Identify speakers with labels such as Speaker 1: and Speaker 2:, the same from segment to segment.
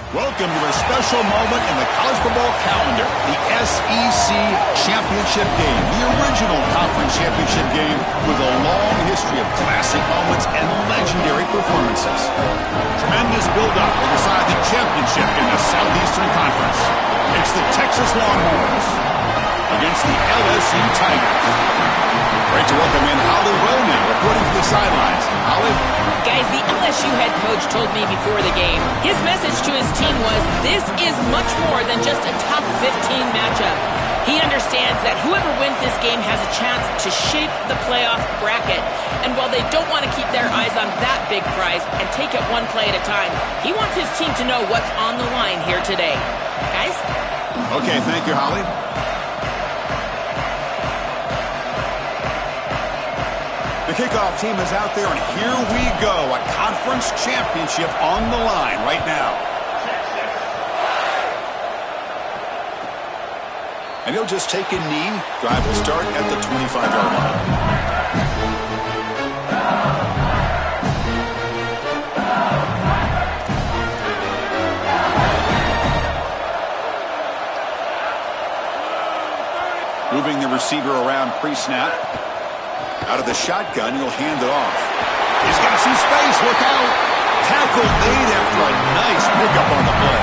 Speaker 1: Welcome to a special moment in the college football calendar, the SEC Championship Game, the original conference championship game with a long history of classic moments and legendary performances. Tremendous build-up to decide the championship in the Southeastern Conference. It's the Texas Longhorns against the LSU Tigers. Great to welcome in Holly Ronan, reporting from the sidelines. Holly?
Speaker 2: Guys, the LSU head coach told me before the game, his message to his team was, this is much more than just a top 15 matchup. He understands that whoever wins this game has a chance to shape the playoff bracket. And while they don't want to keep their eyes on that big prize and take it one play at a time, he wants his team to know what's on the line here today. Guys?
Speaker 1: Okay, thank you, Holly. The kickoff team is out there, and here we go. A conference championship on the line right now. And he'll just take a knee. Drive will start at the 25-yard line. Moving the receiver around pre-snap. Out of the shotgun, he'll hand it off. He's got some space. Look out. Tackle made after a nice pickup on the play.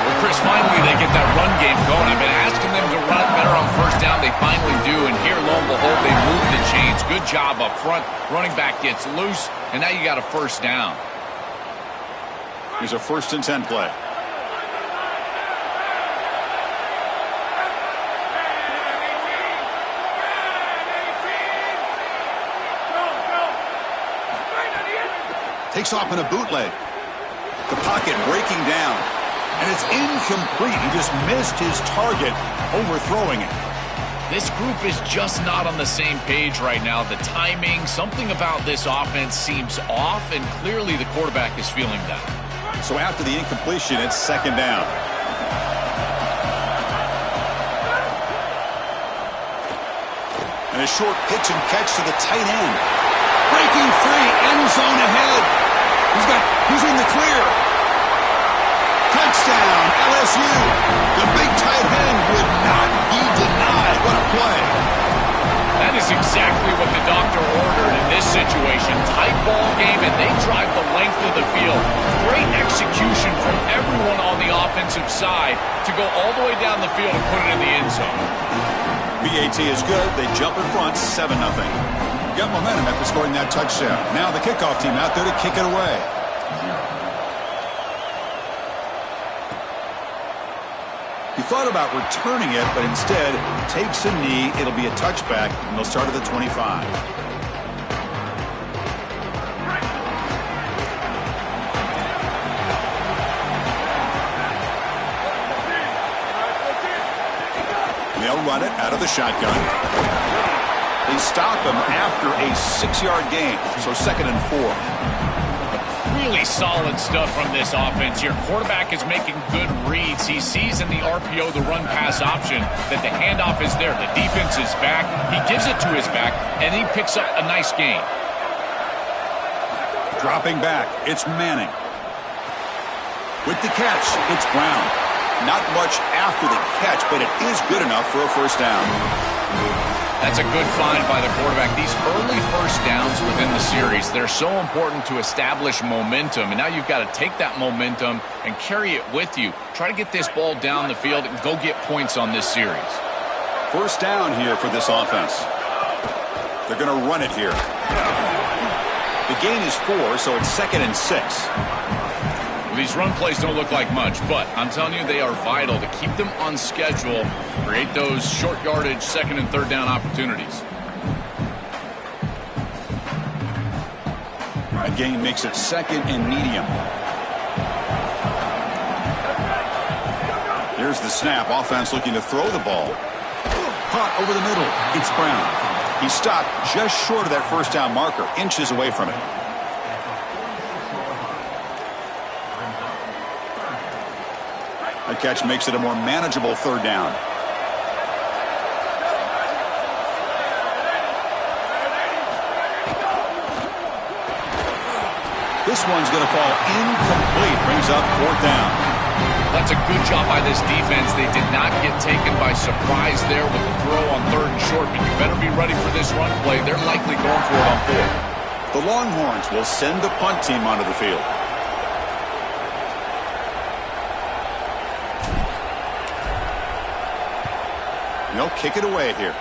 Speaker 3: Well, Chris, finally they get that run game going. I've been asking them to run it better on first down. They finally do, and here, lo and behold, they move the chains. Good job up front. Running back gets loose, and now you got a first down.
Speaker 1: Here's a 1st and 10 play. Takes off in a bootleg. The pocket breaking down. And it's incomplete. He just missed his target, overthrowing it.
Speaker 3: This group is just not on the same page right now. The timing, something about this offense seems off, and clearly the quarterback is feeling that.
Speaker 1: So after the incompletion, it's 2nd down. And a short pitch and catch to the tight end. Breaking free, end zone ahead. He's in the clear. Touchdown, LSU. The big tight end would not be denied. What a play.
Speaker 3: That is exactly what the doctor ordered in this situation. Tight ball game, and they drive the length of the field. Great execution from everyone on the offensive side to go all the way down the field and put it in the end zone.
Speaker 1: BAT is good. They jump in front, 7-0. Got momentum after scoring that touchdown. Now the kickoff team out there to kick it away. He thought about returning it, but instead takes a knee. It'll be a touchback, and they'll start at the 25. They'll run it out of the shotgun. They stop him after a 6-yard gain, so 2nd and 4.
Speaker 3: Really solid stuff from this offense. Your quarterback is making good reads. He sees in the RPO, the run-pass option, that the handoff is there. The defense is back. He gives it to his back, and he picks up a nice gain.
Speaker 1: Dropping back, it's Manning. With the catch, it's Brown. Not much after the catch, but it is good enough for a first down.
Speaker 3: That's a good find by the quarterback. These early first downs within the series, they're so important to establish momentum. And now you've got to take that momentum and carry it with you. Try to get this ball down the field and go get points on this series.
Speaker 1: First down here for this offense. They're going to run it here. The gain is 4, so it's 2nd and 6.
Speaker 3: Well, these run plays don't look like much, but I'm telling you, they are vital to keep them on schedule, create those short yardage 2nd and 3rd down opportunities.
Speaker 1: That gain makes it 2nd and medium. Here's the snap. Offense looking to throw the ball. Caught over the middle. It's Brown. He stopped just short of that first down marker, inches away from it. That catch makes it a more manageable 3rd down. This one's going to fall incomplete. Brings up fourth down.
Speaker 3: That's a good job by this defense. They did not get taken by surprise there with a throw on 3rd and short, but you better be ready for this run play. They're likely going for it on 4th.
Speaker 1: The Longhorns will send the punt team onto the field. They'll kick it away here.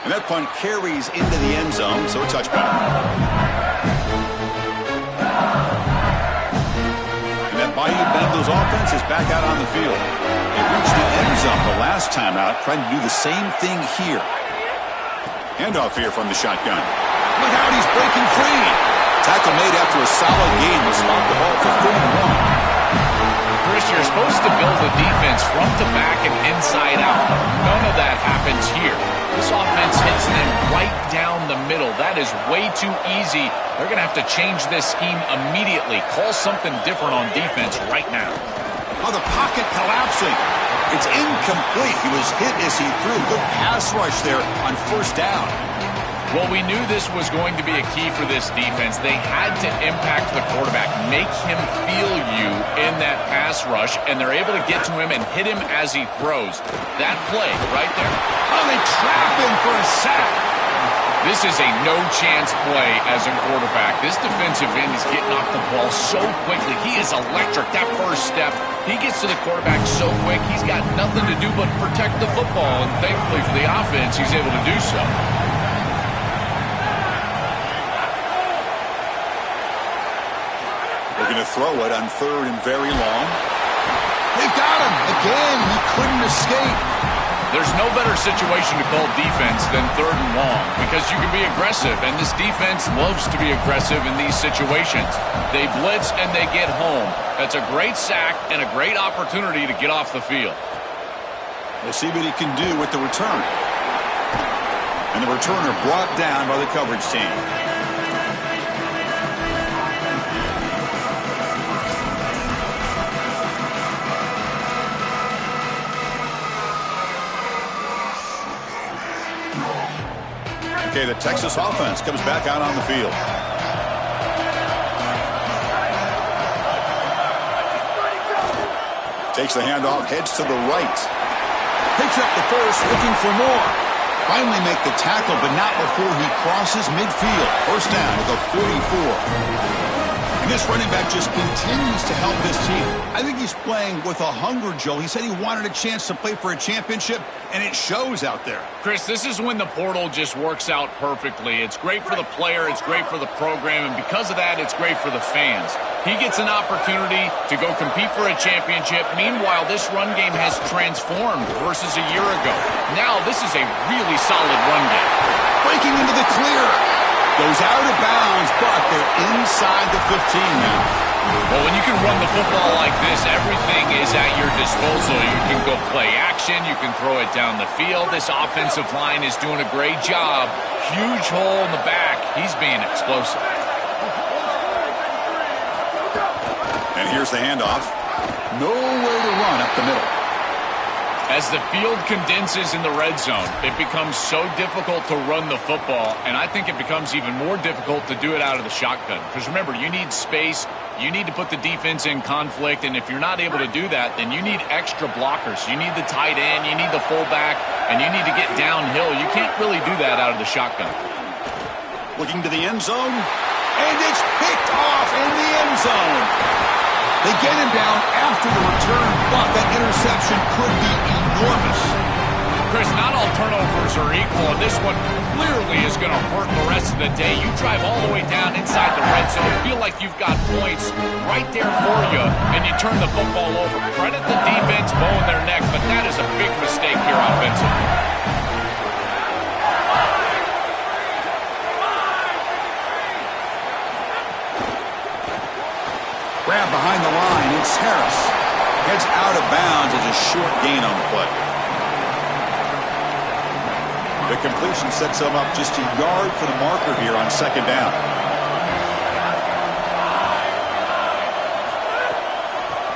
Speaker 1: And that punt carries into the end zone, so a touchback. And that Bayou Bengals offense is back out on the field. They reached the end zone the last time out, trying to do the same thing here. Handoff here from the shotgun. Look out, he's breaking free. Tackle made after a solid gain to spot the ball for 41.
Speaker 3: Chris, you're supposed to build a defense front to back and inside out. None of that happens here. This offense hits them right down the middle. That is way too easy. They're going to have to change this scheme immediately. Call something different on defense right now.
Speaker 1: Oh, the pocket collapsing. It's incomplete. He was hit as he threw. Good pass rush there on 1st down.
Speaker 3: Well, we knew this was going to be a key for this defense. They had to impact the quarterback, make him feel you in that pass rush, and they're able to get to him and hit him as he throws. That play right there.
Speaker 1: Oh, they trap him for a sack.
Speaker 3: This is a no-chance play as a quarterback. This defensive end is getting off the ball so quickly. He is electric. That first step, he gets to the quarterback so quick, he's got nothing to do but protect the football, and thankfully for the offense, he's able to do so.
Speaker 1: Looking to throw it on 3rd and very long. They've got him. Again, he couldn't escape.
Speaker 3: There's no better situation to call defense than 3rd and long because you can be aggressive, and this defense loves to be aggressive in these situations. They blitz and they get home. That's a great sack and a great opportunity to get off the field.
Speaker 1: We'll see what he can do with the return. And the returner brought down by the coverage team. Okay, the Texas offense comes back out on the field. Takes the handoff, heads to the right. Picks up the first, looking for more. Finally make the tackle, but not before he crosses midfield. 1st down at the 44. And this running back just continues to help this team. I think he's playing with a hunger, Joe. He said he wanted a chance to play for a championship, and it shows out there.
Speaker 3: Chris, this is when the portal just works out perfectly. It's great for the player, it's great for the program, and because of that, it's great for the fans. He gets an opportunity to go compete for a championship. Meanwhile, this run game has transformed versus a year ago. Now, this is a really solid run game.
Speaker 1: Breaking into the clear. Goes out of bounds, but they're inside the 15 now.
Speaker 3: Well, when you can run the football like this, everything is at your disposal. You can go play action. You can throw it down the field. This offensive line is doing a great job. Huge hole in the back. He's being explosive.
Speaker 1: And here's the handoff. Nowhere to run up the middle.
Speaker 3: As the field condenses in the red zone, it becomes so difficult to run the football, and I think it becomes even more difficult to do it out of the shotgun. Because remember, you need space, you need to put the defense in conflict, and if you're not able to do that, then you need extra blockers. You need the tight end, you need the fullback, and you need to get downhill. You can't really do that out of the shotgun.
Speaker 1: Looking to the end zone, and it's picked off in the end zone. They get him down after the return, but that interception could be enormous.
Speaker 3: Chris, not all turnovers are equal, and this one clearly is going to hurt the rest of the day. You drive all the way down inside the red zone, feel like you've got points right there for you, and you turn the football over. Credit the defense, bowing their neck, but that is a big mistake here offensively.
Speaker 1: Grab behind the line, it's Harris. Heads out of bounds as a short gain on the play. The completion sets them up just a yard for the marker here on 2nd down.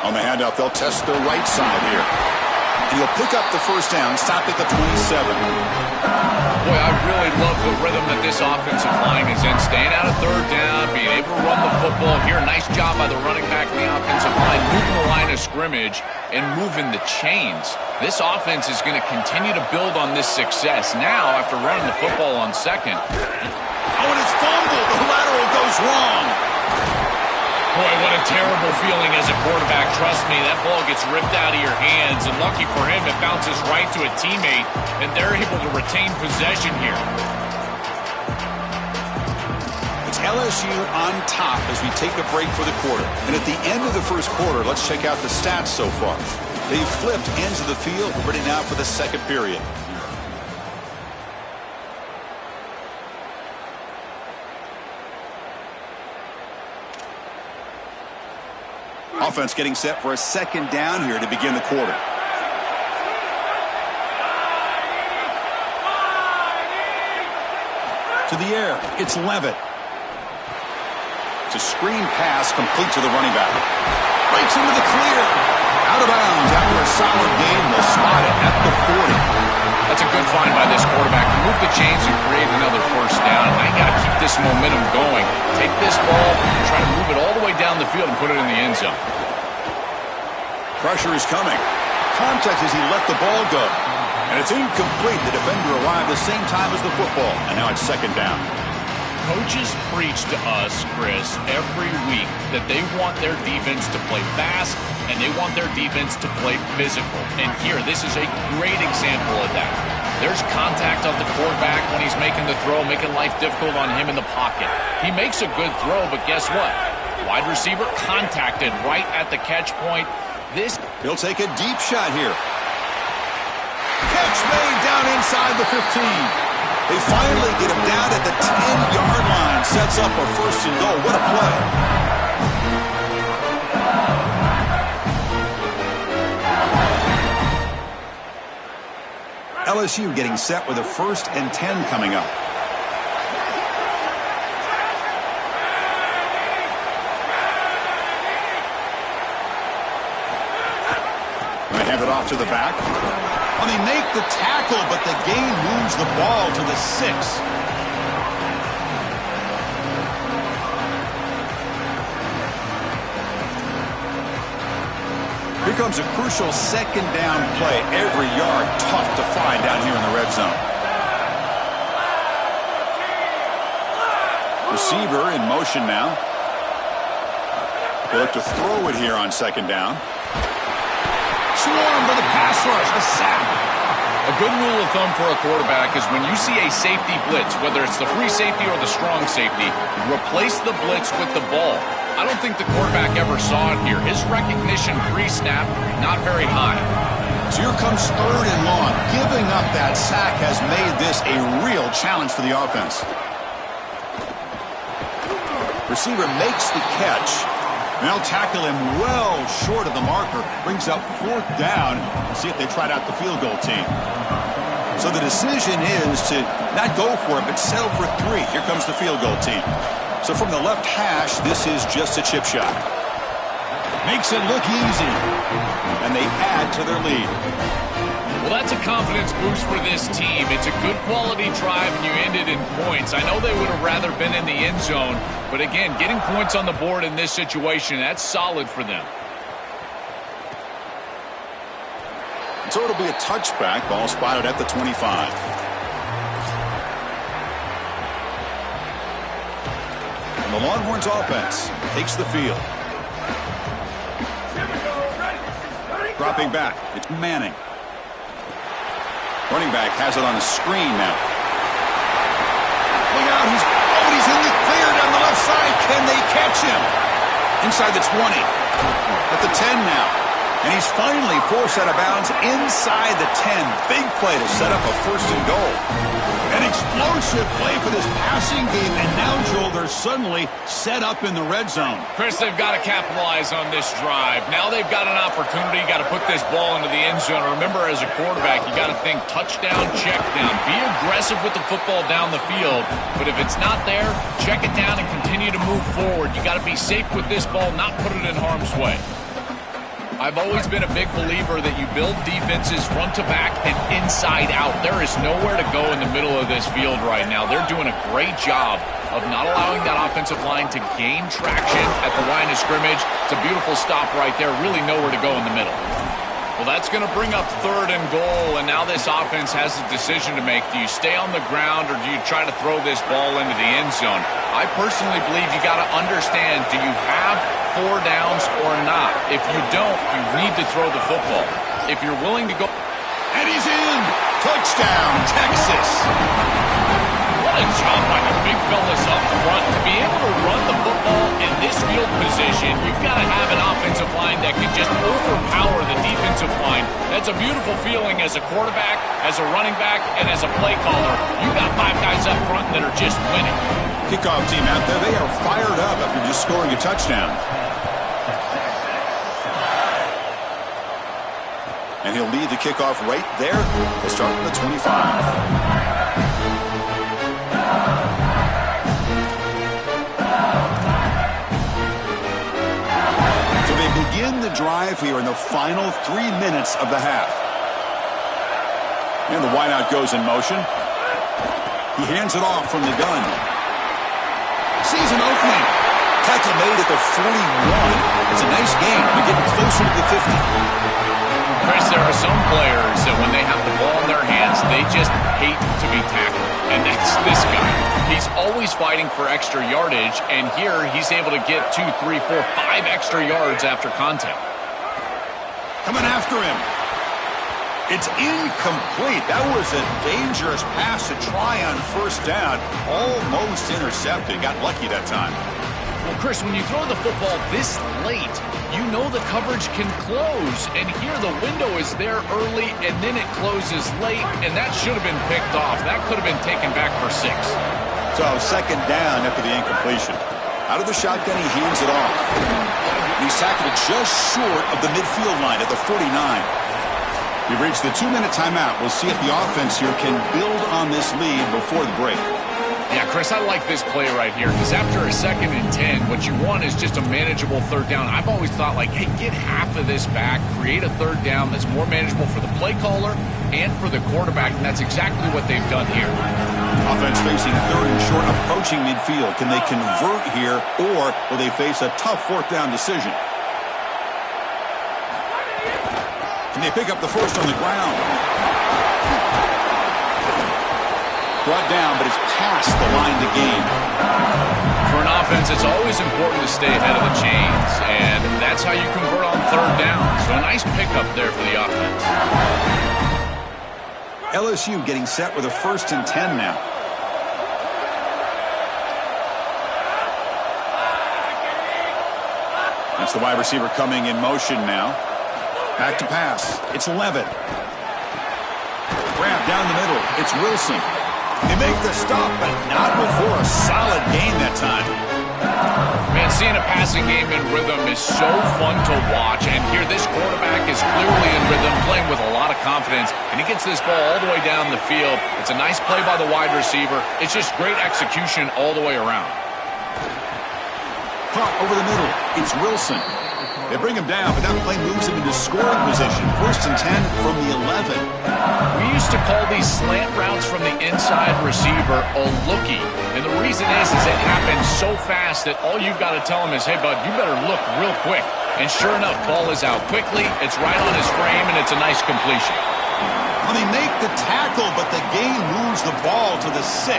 Speaker 1: On the handoff, they'll test the right side here. And he'll pick up the 1st down, stop at the 27.
Speaker 3: Boy, I really love the rhythm that this offensive line is in. Staying out of third down, being able to run the football here. Nice job by the running back and the offensive line, moving the line of scrimmage and moving the chains. This offense is going to continue to build on this success. Now, after running the football on second.
Speaker 1: Oh, and it's fumbled. The lateral goes wrong.
Speaker 3: Boy, what a terrible feeling as a quarterback. Trust me, that ball gets ripped out of your hands, and lucky for him, it bounces right to a teammate, and they're able to retain possession here.
Speaker 1: It's LSU on top as we take a break for the quarter. And at the end of the first quarter, let's check out the stats so far. They've flipped ends of the field. We're ready now for the second period. Offense getting set for a second down here to begin the quarter. To the air, it's Levitt. It's a screen pass complete to the running back. Breaks into the clear. Out of bounds after a solid gain. They'll spot it at the 40.
Speaker 3: That's a good find by this quarterback. Move the chains and create another first down. Now you got to keep this momentum going. Take this ball and try to move it all the way down the field and put it in the end zone.
Speaker 1: Pressure is coming. Contact as he let the ball go. And it's incomplete. The defender arrived the same time as the football. And now it's second down.
Speaker 3: Coaches preach to us, Chris, every week that they want their defense to play fast and they want their defense to play physical. And here, this is a great example of that. There's contact on the quarterback when he's making the throw, making life difficult on him in the pocket. He makes a good throw, but guess what? Wide receiver contacted right at the catch point.
Speaker 1: He'll take a deep shot here. Catch made down inside the 15. They finally get him down at the 10-yard line. Sets up a first and goal. What a play. LSU getting set with a 1st and 10 coming up. They hand it off to the back. Well, they make the tackle, but the gain moves the ball to the 6. Here comes a crucial second down play. Every yard tough to find down here in the red zone. Receiver in motion now. They look to throw it here on second down. Swarmed by the pass rush, the sack.
Speaker 3: A good rule of thumb for a quarterback is when you see a safety blitz, whether it's the free safety or the strong safety, replace the blitz with the ball. I don't think the quarterback ever saw it here. His recognition pre-snap, not very high.
Speaker 1: So here comes 3rd and long. Giving up that sack has made this a real challenge for the offense. Receiver makes the catch. They'll tackle him well short of the marker. Brings up 4th down. See if they tried out the field goal team. So the decision is to not go for it, but settle for 3. Here comes the field goal team. So from the left hash, this is just a chip shot. Makes it look easy. And they add to their lead.
Speaker 3: Well, that's a confidence boost for this team. It's a good quality drive, and you ended in points. I know they would have rather been in the end zone, but again, getting points on the board in this situation, that's solid for them.
Speaker 1: So it'll be a touchback. Ball spotted at the 25. And the Longhorns offense takes the field. Dropping back. It's Manning. Running back has it on the screen now. Look out, he's in the clear down the left side. Can they catch him? Inside the 20. At the 10 now. And he's finally forced out of bounds inside the 10. Big play to set up a 1st and goal. An explosive play for this passing game. And now, Joel, they're suddenly set up in the red zone.
Speaker 3: Chris, they've got to capitalize on this drive. Now they've got an opportunity. Got to put this ball into the end zone. Remember, as a quarterback, you got to think touchdown, check down. Be aggressive with the football down the field. But if it's not there, check it down and continue to move forward. You got to be safe with this ball, not put it in harm's way. I've always been a big believer that you build defenses front to back and inside out. There is nowhere to go in the middle of this field right now. They're doing a great job of not allowing that offensive line to gain traction at the line of scrimmage. It's a beautiful stop right there. Really nowhere to go in the middle. Well, that's going to bring up 3rd and goal, and now this offense has a decision to make. Do you stay on the ground, or do you try to throw this ball into the end zone? I personally believe you got to understand, do you have 4 downs or not? If you don't, you need to throw the football. If you're willing to go...
Speaker 1: And he's in! Touchdown, Texas!
Speaker 3: What a job by the big fellas up front. To be able to run the football in this field position, you've got to have an offensive line that can just overpower the defensive line. That's a beautiful feeling as a quarterback, as a running back, and as a play caller. You've got 5 guys up front that are just winning.
Speaker 1: Kickoff team out there, they are fired up after just scoring a touchdown. And he'll lead the kickoff right there. We'll start from the 25. Begin the drive here in the final 3 minutes of the half. And the wideout goes in motion. He hands it off from the gun. Sees an opening. Tackle made at the 41. It's a nice game. They're getting closer to the 50.
Speaker 3: Chris, there are some players that when they have the ball in their hands, they just hate to be tackled. And that's this guy. He's always fighting for extra yardage, and here he's able to get 2, 3, 4, 5 extra yards after contact.
Speaker 1: Coming after him. It's incomplete. That was a dangerous pass to try on 1st down. Almost intercepted. Got lucky that time.
Speaker 3: Well, Chris, when you throw the football this late, you know the coverage can close. And here the window is there early, and then it closes late, and that should have been picked off. That could have been taken back for 6.
Speaker 1: So 2nd down after the incompletion. Out of the shotgun, he hands it off. He's tackled just short of the midfield line at the 49. We've reached the 2-minute timeout. We'll see if the offense here can build on this lead before the break.
Speaker 3: Yeah, Chris, I like this play right here because after a 2nd and 10, what you want is just a manageable 3rd down. I've always thought, like, hey, get half of this back, create a 3rd down that's more manageable for the play caller and for the quarterback, and that's exactly what they've done here.
Speaker 1: Offense facing 3rd and short, approaching midfield. Can they convert here, or will they face a tough 4th down decision? Can they pick up the first on the ground? Brought down, but it's past the line to gain.
Speaker 3: For an offense, it's always important to stay ahead of the chains, and that's how you convert on 3rd down. So a nice pickup there for the offense.
Speaker 1: LSU getting set with a 1st and 10 now. That's the wide receiver coming in motion now. Back to pass. It's Levitt. Grab down the middle. It's Wilson. They make the stop, but not before a solid gain that time.
Speaker 3: Man, seeing a passing game in rhythm is so fun to watch. And here, this quarterback is clearly in rhythm, playing with a lot of confidence. And he gets this ball all the way down the field. It's a nice play by the wide receiver. It's just great execution all the way around.
Speaker 1: Caught over the middle. It's Wilson. They bring him down, but that play moves him into scoring position. 1st and 10 from the 11.
Speaker 3: We used to call these slant routes from the inside receiver a lookie. And the reason is it happens so fast that all you've got to tell him is, hey, bud, you better look real quick. And sure enough, ball is out quickly. It's right on his frame, and it's a nice completion.
Speaker 1: Well, they make the tackle, but the gain moves the ball to the 6.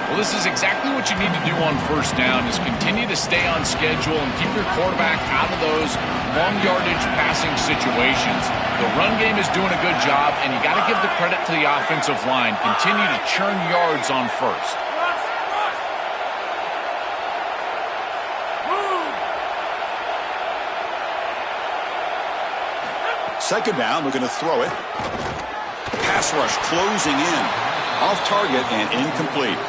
Speaker 3: Well, this is exactly what you need to do on 1st down is continue to stay on schedule and keep your quarterback out of those long yardage passing situations. The run game is doing a good job, and you got to give the credit to the offensive line. Continue to churn yards on 1st.
Speaker 1: Second down, looking to throw it. Pass rush closing in. Off target and incomplete.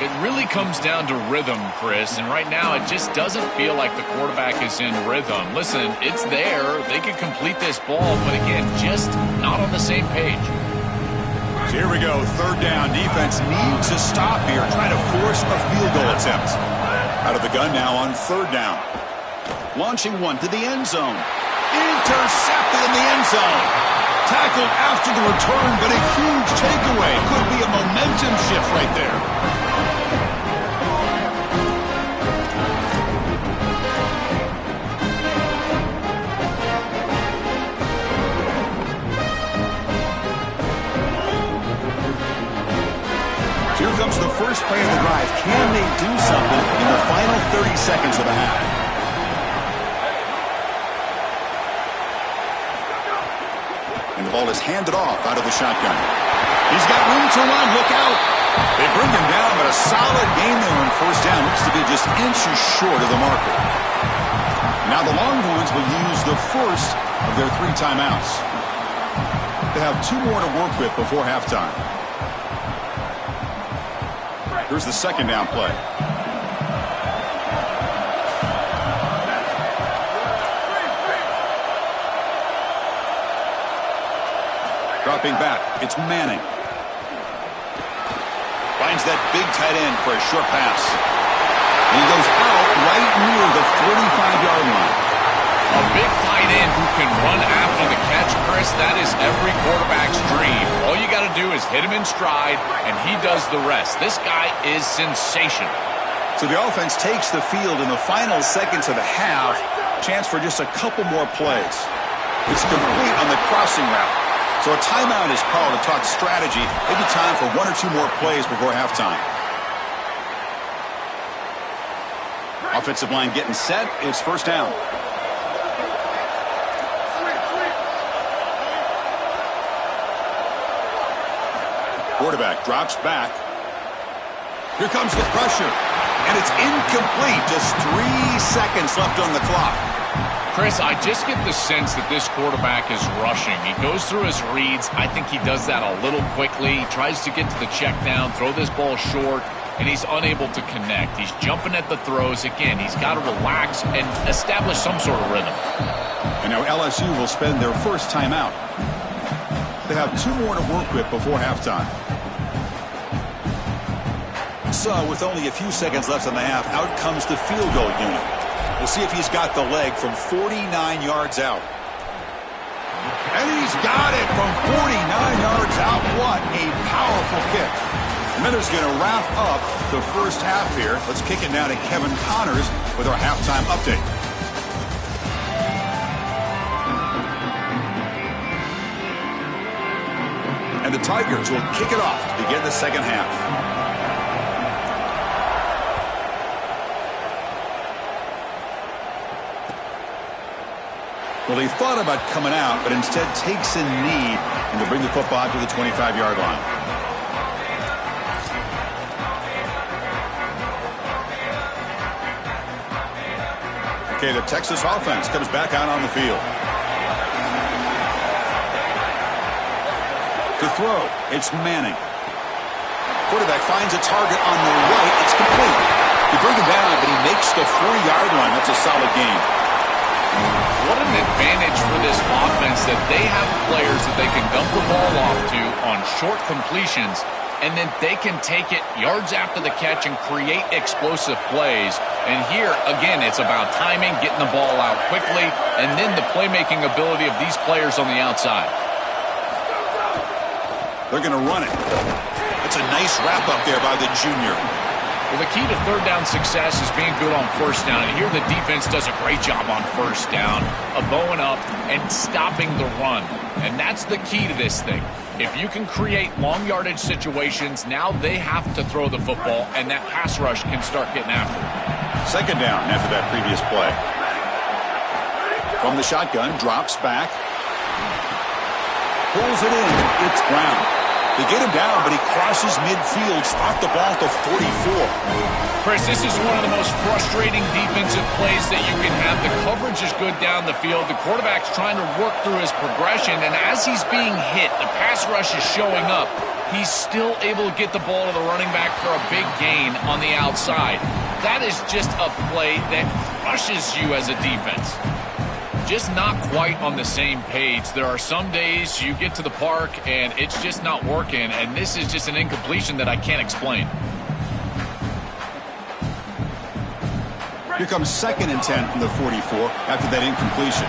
Speaker 3: It really comes down to rhythm, Chris, and right now it just doesn't feel like the quarterback is in rhythm. Listen, it's there. They can complete this ball, but again, just not on the same page.
Speaker 1: So here we go, 3rd down. Defense needs to stop here, trying to force a field goal attempt. Out of the gun now on 3rd down. Launching one to the end zone. Intercepted in the end zone. Tackled after the return, but a huge takeaway. Could be a momentum shift right there. Here comes the first play of the drive. Can they do something in the final 30 seconds of the half? And the ball is handed off out of the shotgun. He's got room to run. Look out. They bring him down, but a solid gain there on first down. Looks to be just inches short of the marker. Now the Longhorns will use the first of their 3 timeouts. They have 2 more to work with before halftime. Here's the second down play. Dropping back, it's Manning. Finds that big tight end for a short pass. And he goes out right near the 45-yard line.
Speaker 3: A big tight end who can run after the catch, Chris, that is every quarterback's dream. All you got to do is hit him in stride, and he does the rest. This guy is sensational.
Speaker 1: So the offense takes the field in the final seconds of the half. Chance for just a couple more plays. It's complete on the crossing route. So a timeout is called to talk strategy. Maybe time for 1 or 2 more plays before halftime. Offensive line getting set. It's first down. Quarterback drops back. Here comes the pressure. And it's incomplete. Just 3 seconds left on the clock.
Speaker 3: Chris, I just get the sense that this quarterback is rushing. He goes through his reads. I think he does that a little quickly. He tries to get to the check down, throw this ball short, and he's unable to connect. He's jumping at the throws. Again, he's got to relax and establish some sort of rhythm.
Speaker 1: And now LSU will spend their first timeout. They have 2 more to work with before halftime. So, with only a few seconds left in the half, out comes the field goal unit. We'll see if he's got the leg from 49 yards out. And he's got it from 49 yards out. What a powerful kick. Miller's going to wrap up the first half here. Let's kick it now to Kevin Connors with our halftime update. And the Tigers will kick it off to begin the second half. Well, he thought about coming out, but instead takes a knee and to bring the football to the 25-yard line. Okay, the Texas offense comes back out on the field. To throw, it's Manning. Quarterback finds a target on the right. It's complete. He brings him down, but he makes the 4-yard line. That's a solid gain.
Speaker 3: What an advantage for this offense that they have players that they can dump the ball off to on short completions, and then they can take it yards after the catch and create explosive plays. And here, again, it's about timing, getting the ball out quickly, and then the playmaking ability of these players on the outside.
Speaker 1: They're going to run it. That's a nice wrap-up there by the junior.
Speaker 3: Well, the key to third down success is being good on first down. And here the defense does a great job on first down of bowing up and stopping the run. And that's the key to this thing. If you can create long yardage situations, now they have to throw the football, and that pass rush can start getting after it.
Speaker 1: Second down after that previous play. From the shotgun, drops back. Pulls it in. It's Brown. They get him down, but he crosses midfield, spot the ball to 44.
Speaker 3: Chris, this is one of the most frustrating defensive plays that you can have. The coverage is good down the field. The quarterback's trying to work through his progression, and as he's being hit, the pass rush is showing up. He's still able to get the ball to the running back for a big gain on the outside. That is just a play that crushes you as a defense. Just not quite on the same page. There are some days you get to the park and it's just not working, and this is just an incompletion that I can't explain.
Speaker 1: Here comes 2nd and 10 from the 44 after that incompletion.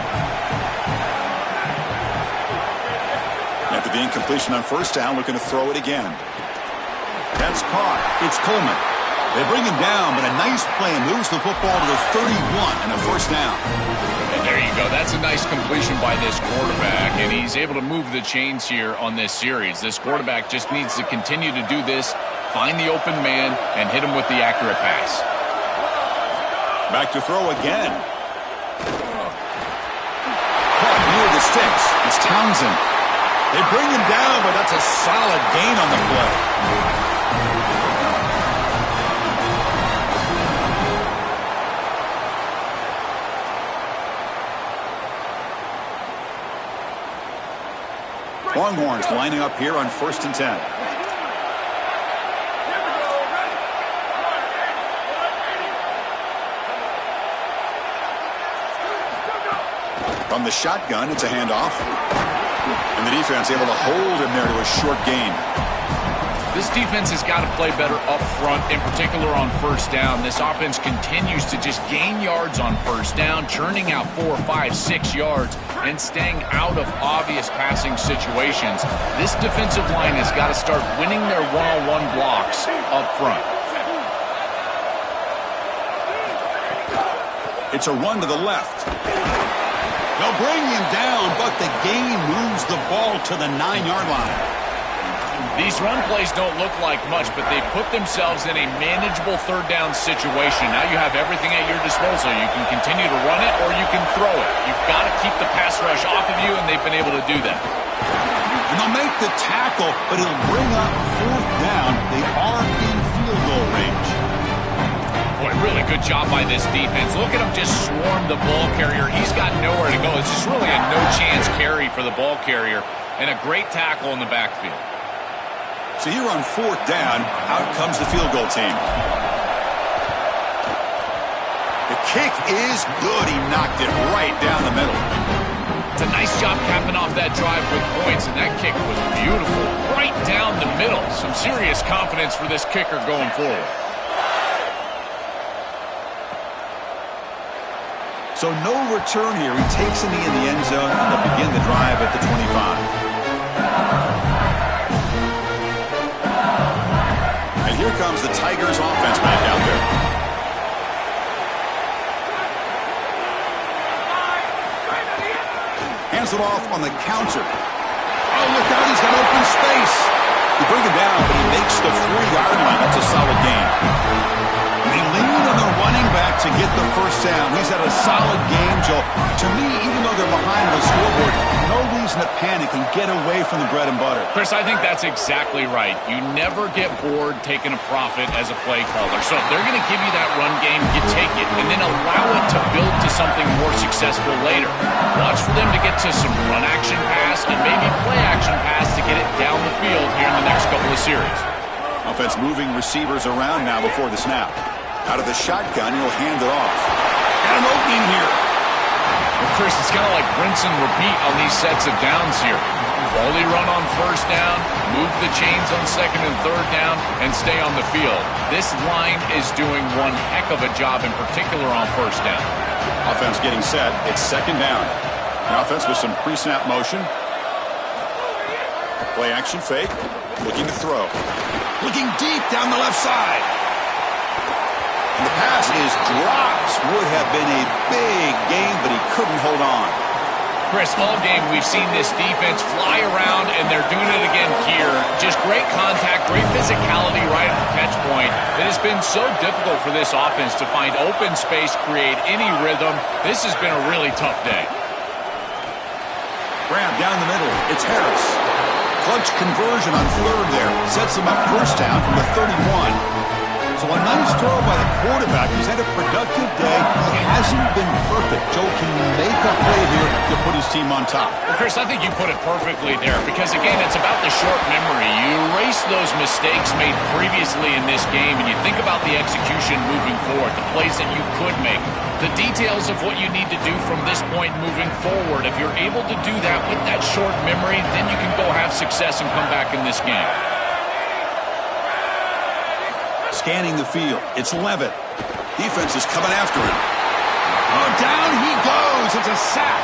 Speaker 1: After the incompletion on 1st down, looking to throw it again. That's caught. It's Coleman. They bring him down, but a nice play moves the football to the 31 and a 1st down.
Speaker 3: And there you go. That's a nice completion by this quarterback, and he's able to move the chains here on this series. This quarterback just needs to continue to do this, find the open man, and hit him with the accurate pass.
Speaker 1: Back to throw again. Caught near the sticks. It's Townsend. They bring him down, but that's a solid gain on the play. Longhorns lining up here on 1st and 10. From the shotgun, it's a handoff. And the defense able to hold him there to a short gain.
Speaker 3: This defense has got to play better up front, in particular on 1st down. This offense continues to just gain yards on 1st down, churning out 4, 5, 6 yards, and staying out of obvious passing situations. This defensive line has got to start winning their one-on-one blocks up front.
Speaker 1: It's a run to the left. They'll bring him down, but the gain moves the ball to the 9-yard line.
Speaker 3: These run plays don't look like much, but they put themselves in a manageable 3rd down situation. Now you have everything at your disposal. You can continue to run it or you can throw it. You've got to keep the pass rush off of you, and they've been able to do that.
Speaker 1: And they'll make the tackle, but it'll bring up 4th down. They are in field goal range.
Speaker 3: Boy, really good job by this defense. Look at him just swarm the ball carrier. He's got nowhere to go. It's just really a no-chance carry for the ball carrier, and a great tackle in the backfield.
Speaker 1: So here on 4th down, out comes the field goal team. The kick is good. He knocked it right down the middle.
Speaker 3: It's a nice job capping off that drive with points, and that kick was beautiful. Right down the middle. Some serious confidence for this kicker going forward.
Speaker 1: So no return here. He takes a knee in the end zone, and they'll begin the drive at the 25. Here comes the Tigers offense back out there. Hands it off on the counter. Oh, look out, he's got open space. You bring him down, but he makes the 3-yard line. That's a solid gain. They lean on the running back to get the 1st down. He's had a solid game, Joe. To me, even though they're behind the scoreboard, no reason to panic and get away from the bread and butter.
Speaker 3: Chris, I think that's exactly right. You never get bored taking a profit as a play caller. So if they're going to give you that run game, you take it, and then allow it to build to something more successful later. Watch for them to get to some run action pass and maybe play action pass to get it down the field here in the next couple of series.
Speaker 1: Offense moving receivers around now before the snap. Out of the shotgun, he'll hand it off. Got an opening here.
Speaker 3: Well, Chris, it's kind of like rinse and repeat on these sets of downs here. Quality run on 1st down, move the chains on 2nd and 3rd down, and stay on the field. This line is doing one heck of a job, in particular on 1st down.
Speaker 1: Offense getting set. It's 2nd down. The offense with some pre-snap motion. Play action fake. Looking to throw. Looking deep down the left side. And the pass is dropped. Would have been a big game, but he couldn't hold on.
Speaker 3: Chris, all game we've seen this defense fly around, and they're doing it again here. Just great contact, great physicality right at the catch point. It has been so difficult for this offense to find open space, create any rhythm. This has been a really tough day.
Speaker 1: Grab down the middle. It's Harris. Clutch conversion on 3rd there. Sets him up 1st down from the 31. So a nice throw by the quarterback. He's had a productive day. He hasn't been perfect. Joe can make a play here to put his team on top.
Speaker 3: Well, Chris, I think you put it perfectly there because, again, it's about the short memory. You erase those mistakes made previously in this game, and you think about the execution moving forward, the plays that you could make, the details of what you need to do from this point moving forward. If you're able to do that with that short memory, then you can go have success and come back in this game.
Speaker 1: Scanning the field. It's Levitt. Defense is coming after him. Oh, down he goes. It's a sack.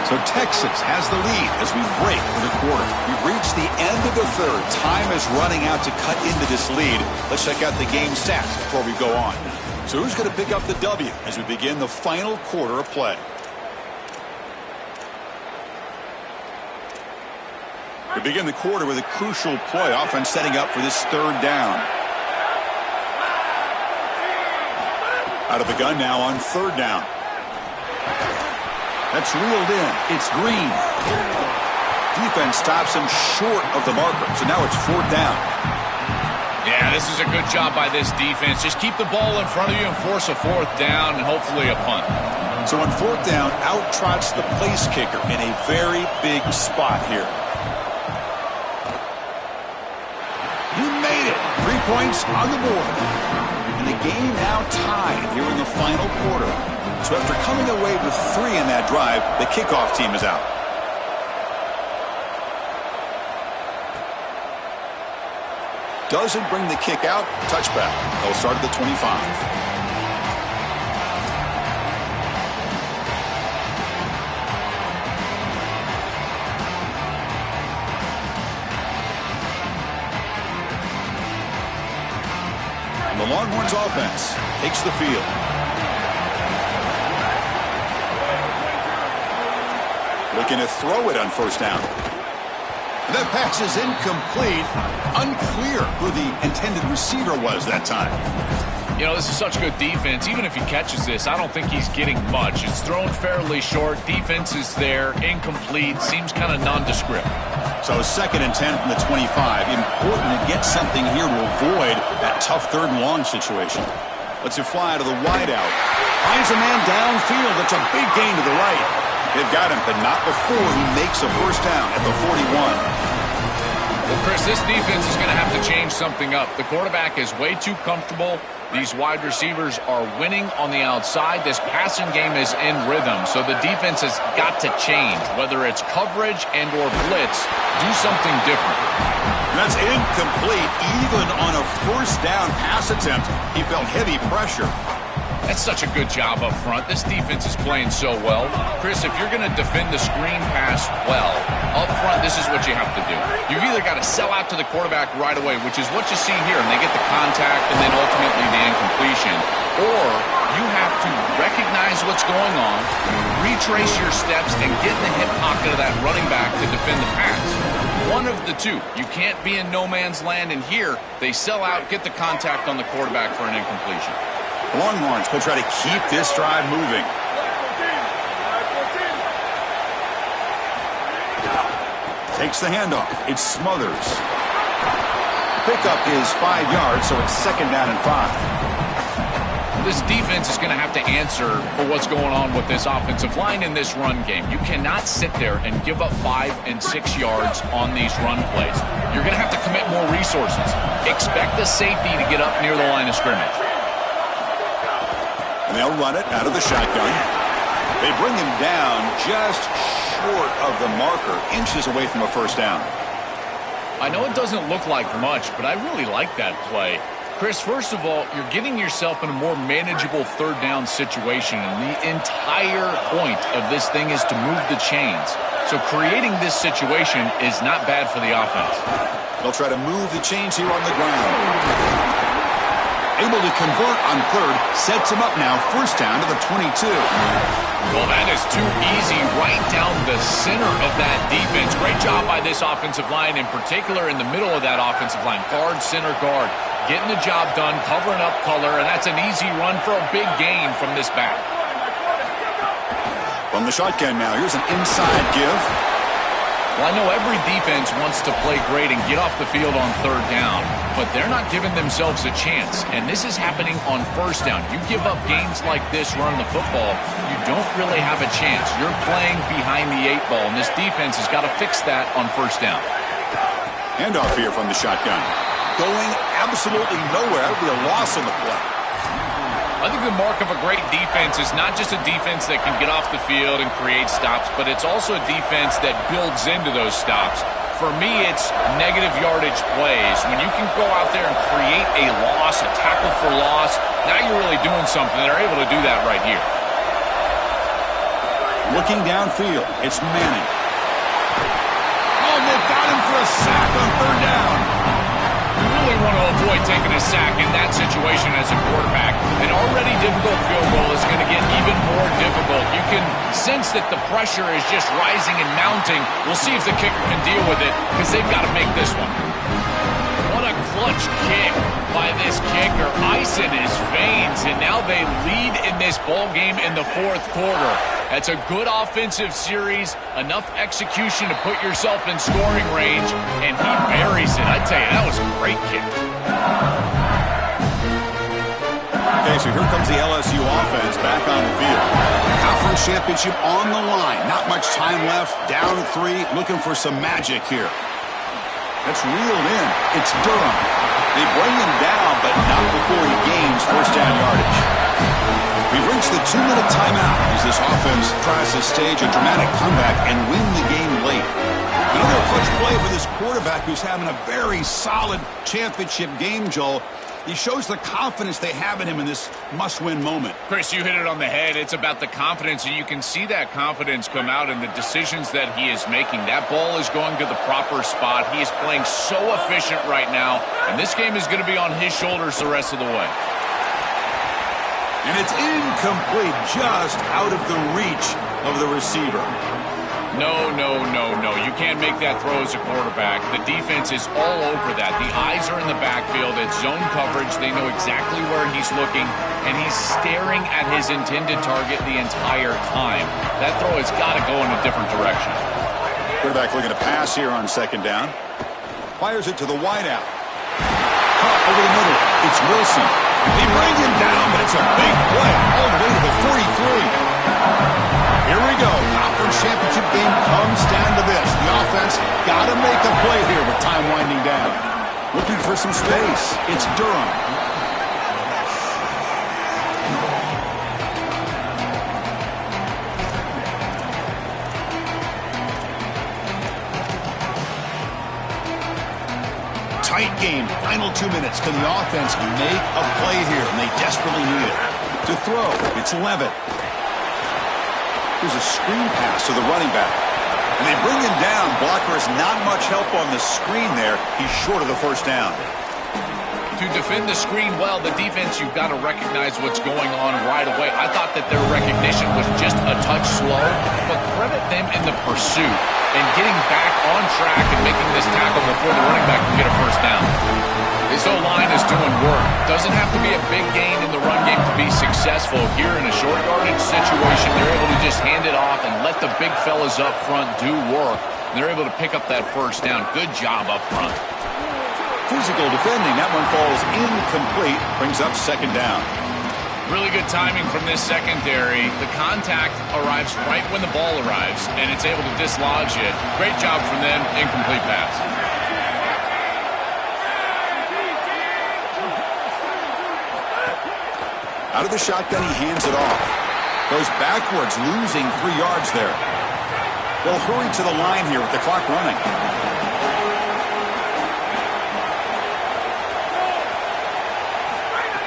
Speaker 1: So Texas has the lead as we break for the quarter. We've reached the end of the third. Time is running out to cut into this lead. Let's check out the game stats before we go on. So who's going to pick up the W as we begin the final quarter of play? We begin the quarter with a crucial play. Offense setting up for this third down. Out of the gun now on third down. That's reeled in. It's Green. Defense stops him short of the marker. So now it's fourth down.
Speaker 3: Yeah, this is a good job by this defense. Just keep the ball in front of you and force a fourth down and hopefully a punt.
Speaker 1: So on fourth down, out trots the place kicker in a very big spot here. You made it. 3 points on the board. And the game now tied here in the final quarter. So after coming away with 3 in that drive, the kickoff team is out. Doesn't bring the kick out. Touchback. They'll start at the 25. The Longhorns offense takes the field. Looking to throw it on first down. And that pass is incomplete. Unclear who the intended receiver was that time.
Speaker 3: You know, this is such good defense. Even if he catches this, I don't think he's getting much. It's thrown fairly short. Defense is there. Incomplete. Seems kind of nondescript.
Speaker 1: So 2nd and 10 from the 25. Important to get something here to avoid that tough third and long situation. Lets it fly to the wideout. Finds a man downfield. That's a big gain to the right. They've got him, but not before he makes a first down at the 41.
Speaker 3: Well, Chris, this defense is going to have to change something up. The quarterback is way too comfortable. These wide receivers are winning on the outside. This passing game is in rhythm, so the defense has got to change. Whether it's coverage and or blitz, do something different.
Speaker 1: That's incomplete. Even on a first down pass attempt, he felt heavy pressure.
Speaker 3: That's such a good job up front. This defense is playing so well. Chris, if you're going to defend the screen pass well, up front, this is what you have to do. You've either got to sell out to the quarterback right away, which is what you see here, and they get the contact and then ultimately the incompletion, or you have to recognize what's going on, retrace your steps, and get in the hip pocket of that running back to defend the pass. One of the two. You can't be in no man's land, and here they sell out, get the contact on the quarterback for an incompletion.
Speaker 1: Longhorns will try to keep this drive moving. Takes the handoff. It's Smothers. Pickup is 5 yards, so it's 2nd down and 5.
Speaker 3: This defense is going to have to answer for what's going on with this offensive line in this run game. You cannot sit there and give up 5 and 6 yards on these run plays. You're going to have to commit more resources. Expect the safety to get up near the line of scrimmage.
Speaker 1: And they'll run it out of the shotgun. They bring him down just short of the marker, inches away from a first down.
Speaker 3: I know it doesn't look like much, but I really like that play. Chris, first of all, you're getting yourself in a more manageable third down situation, and the entire point of this thing is to move the chains. So creating this situation is not bad for the offense.
Speaker 1: They'll try to move the chains here on the ground. Able to convert on third, sets him up now, first down to the 22.
Speaker 3: Well, that is too easy right down the center of that defense. Great job by this offensive line, in particular in the middle of that offensive line. Guard, center, guard. Getting the job done, covering up color, and that's an easy run for a big gain from this back.
Speaker 1: From the shotgun now, here's an inside give.
Speaker 3: Well, I know every defense wants to play great and get off the field on third down, but they're not giving themselves a chance, and this is happening on first down. You give up gains like this running the football, you don't really have a chance. You're playing behind the 8 ball, and this defense has got to fix that on first down.
Speaker 1: Handoff here from the shotgun. Going absolutely nowhere. That would be a loss on the play.
Speaker 3: I think the mark of a great defense is not just a defense that can get off the field and create stops, but it's also a defense that builds into those stops. For me, it's negative yardage plays. When you can go out there and create a loss, a tackle for loss, now you're really doing something. They're able to do that right here.
Speaker 1: Looking downfield, it's Manning. Oh, they've got him for a sack on third down.
Speaker 3: You really want to avoid taking a sack in that situation as a quarterback. An already difficult field goal is going to get even more difficult. You can sense that the pressure is just rising and mounting. We'll see if the kicker can deal with it because they've got to make this one. What a clutch kick by this kicker. Ice in his veins, and now they lead in this ball game in the fourth quarter. That's a good offensive series, enough execution to put yourself in scoring range, and he buries it. I tell you, that was a great kick.
Speaker 1: Okay, so here comes the LSU offense back on the field. Conference championship on the line. Not much time left. Down 3, looking for some magic here. That's reeled in. It's Durham. They bring him down, but not before he gains first down yardage. We've reached the 2-minute timeout as this offense tries to stage a dramatic comeback and win the game late. Another clutch play for this quarterback who's having a very solid championship game, Joel. He shows the confidence they have in him in this must-win moment.
Speaker 3: Chris, you hit it on the head. It's about the confidence, and you can see that confidence come out in the decisions that he is making. That ball is going to the proper spot. He is playing so efficient right now, and this game is going to be on his shoulders the rest of the way.
Speaker 1: And it's incomplete, just out of the reach of the receiver.
Speaker 3: No, no, no, no. You can't make that throw as a quarterback. The defense is all over that. The eyes are in the backfield. It's zone coverage. They know exactly where he's looking, and he's staring at his intended target the entire time. That throw has got to go in a different direction.
Speaker 1: Quarterback looking to pass here on second down. Fires it to the wideout. Caught over the middle. It's Wilson. They bring him down, but it's a big play all the way to the 43. Here we go. Conference championship game comes down to this. The offense got to make a play here with time winding down. Looking for some space. It's Durham. Tight game. Final 2 minutes. Can the offense make a play here? And they desperately need it. To throw, it's Levitt. Here's a screen pass to the running back. And they bring him down. Blocker has not much help on the screen there. He's short of the first down.
Speaker 3: To defend the screen well, the defense, you've got to recognize what's going on right away. I thought that their recognition was just a touch slow, but credit them in the pursuit and getting back on track and making this tackle before the running back can get a first down. This O-line is doing work. Doesn't have to be a big gain in the run game to be successful. Here in a short yardage situation, they're able to just hand it off and let the big fellas up front do work. They're able to pick up that first down. Good job up front.
Speaker 1: Physical defending. That one falls incomplete. Brings up second down.
Speaker 3: Really good timing from this secondary. The contact arrives right when the ball arrives, and it's able to dislodge it. Great job from them. Incomplete pass.
Speaker 1: Out of the shotgun, he hands it off. Goes backwards, losing 3 yards there. They'll hurry to the line here with the clock running.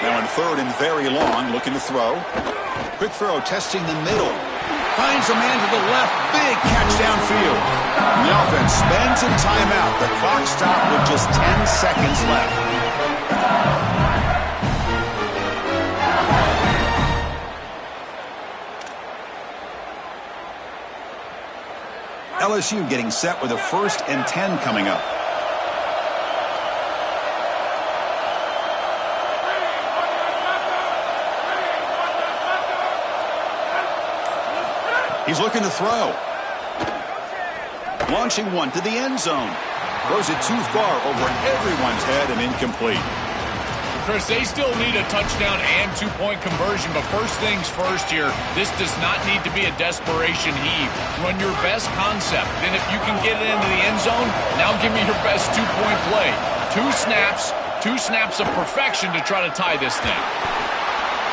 Speaker 1: Now in third and very long, looking to throw. Quick throw, testing the middle. Finds a man to the left. Big catch downfield. The offense spends a timeout. The clock stopped with just 10 seconds left. LSU getting set with a 1st and 10 coming up. He's looking to throw. Launching one to the end zone. Throws it too far over everyone's head and incomplete.
Speaker 3: Chris, they still need a touchdown and 2-point conversion, but first things first here, this does not need to be a desperation heave. Run your best concept. Then if you can get it into the end zone, now give me your best 2-point play. 2 snaps of perfection to try to tie this thing.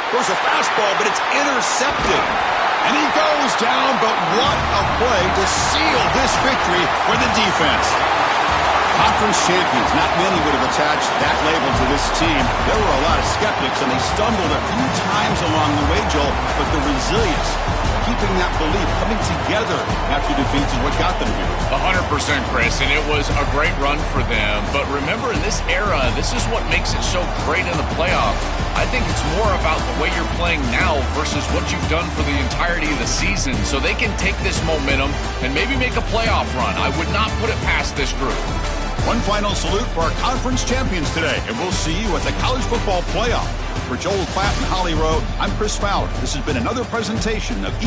Speaker 1: There's a fastball, but it's intercepted. And he goes down, but what a play to seal this victory for the defense. conference champions. Not many would have attached that label to this team. There were a lot of skeptics, and they stumbled a few times along the way, Joel, but the resilience, keeping that belief, coming together after defeats is what got them here.
Speaker 3: 100%, Chris, and it was a great run for them. But remember, in this era, this is what makes it so great in the playoff. I think it's more about the way you're playing now versus what you've done for the entirety of the season, so they can take this momentum and maybe make a playoff run. I would not put it past this group.
Speaker 1: One final salute for our conference champions today, and we'll see you at the College Football Playoff. For Joel Klatt and Holly Rowe, I'm Chris Fowler. This has been another presentation of